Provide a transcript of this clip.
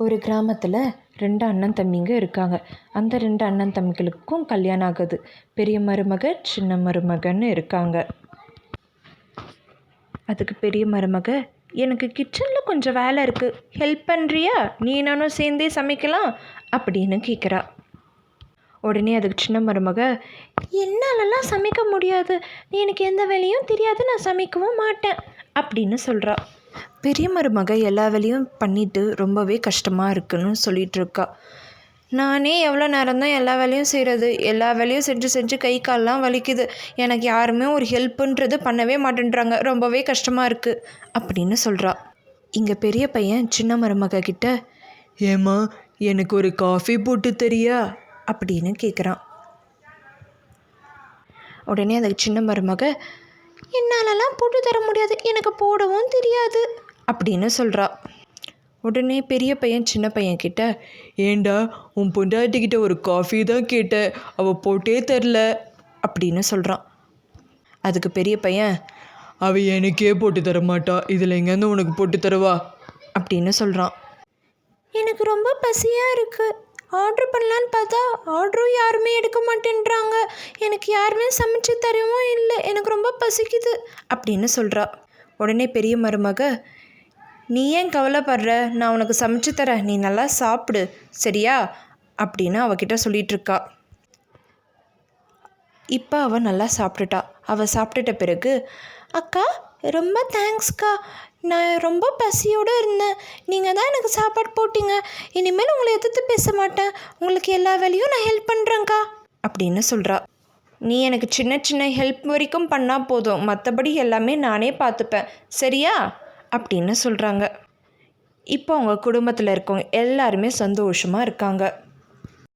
ஒரு கிராமத்தில் 2 அண்ணன் தம்பிங்க இருக்காங்க. அந்த 2 அண்ணன் தம்பிகளுக்கும் கல்யாணம் ஆகுது. பெரிய மருமக, சின்ன மருமகன்னு இருக்காங்க. அதுக்கு பெரிய மருமக, எனக்கு கிச்சனில் கொஞ்சம் வேலை இருக்குது, ஹெல்ப் பண்ணுறியா? நீ நானும் சேர்ந்தே சமைக்கலாம் அப்படின்னு கேட்குறா. உடனே அதுக்கு சின்ன மருமக, என்னாலலாம் சமைக்க முடியாது, எனக்கு எந்த வேலையும் தெரியாது, நான் சமைக்கவும் மாட்டேன் அப்படின்னு சொல்கிறா. பெரிய மருமக எல்லா வேலையும் பண்ணிவிட்டு ரொம்பவே கஷ்டமாக இருக்குன்னு சொல்லிகிட்டு இருக்கா. நானே எவ்வளோ நேரம்தான் எல்லா வேலையும் செய்கிறது, எல்லா வேலையும் செஞ்சு கை கால்லாம் வலிக்குது, எனக்கு யாருமே ஒரு ஹெல்ப்புன்றது பண்ணவே மாட்டேன்றாங்க, ரொம்பவே கஷ்டமாக இருக்குது அப்படின்னு சொல்கிறா. இங்கே பெரிய பையன் சின்ன மருமக கிட்ட, ஏம்மா எனக்கு ஒரு காஃபி போட்டு தரியா அப்படின்னு கேட்குறான். உடனே அதுக்கு சின்ன மருமக, என்னாலலாம் போட்டு தர முடியாது, எனக்கு போடவும் தெரியாது அப்படின்னு சொல்கிறா. உடனே பெரிய பையன் சின்ன பையன் கிட்ட, ஏண்டா உன் பொண்டாட்டிக்கிட்ட ஒரு காஃபி தான் கேட்டேன், அவள் போட்டே தரல அப்படின்னு சொல்கிறான். அதுக்கு பெரிய பையன், அவள் எனக்கே போட்டு தர மாட்டா, இதில் எங்கேருந்து உனக்கு போட்டு தருவா அப்படின்னு சொல்கிறான். எனக்கு ரொம்ப பசியாக இருக்குது, ஆர்டர் பண்ணலான்னு பார்த்தா ஆர்டரும் யாருமே எடுக்க மாட்டேன்றாங்க, எனக்கு யாருமே சமைச்சு தரவும் இல்லை, எனக்கு ரொம்ப பசிக்குது அப்படின்னு சொல்கிறா. உடனே பெரிய மருமக, நீ ஏன் கவலைப்படுற, நான் உனக்கு சமைச்சு தரேன், நீ நல்லா சாப்பிடு சரியா அப்படின்னு அவகிட்ட சொல்லிகிட்ருக்கா. இப்போ அவள் நல்லா சாப்பிட்டுட்டா. அவள் சாப்பிட்டுட்ட பிறகு, அக்கா ரொம்ப தேங்க்ஸ்க்கா, நான் ரொம்ப பசியோடு இருந்தேன், நீங்கள் தான் எனக்கு சாப்பாடு போட்டிங்க, இனிமேல் உங்களை எதிர்த்து பேச மாட்டேன், உங்களுக்கு எல்லா வேலையும் நான் ஹெல்ப் பண்ணுறேங்க்கா அப்படின்னு சொல்கிறா. நீ எனக்கு சின்ன சின்ன ஹெல்ப் வரைக்கும் பண்ணால் போதும், மற்றபடி எல்லாமே நானே பார்த்துப்பேன் சரியா அப்படின்னு சொல்கிறாங்க. இப்போ அவங்க குடும்பத்தில் இருக்கவங்க எல்லாருமே சந்தோஷமாக இருக்காங்க.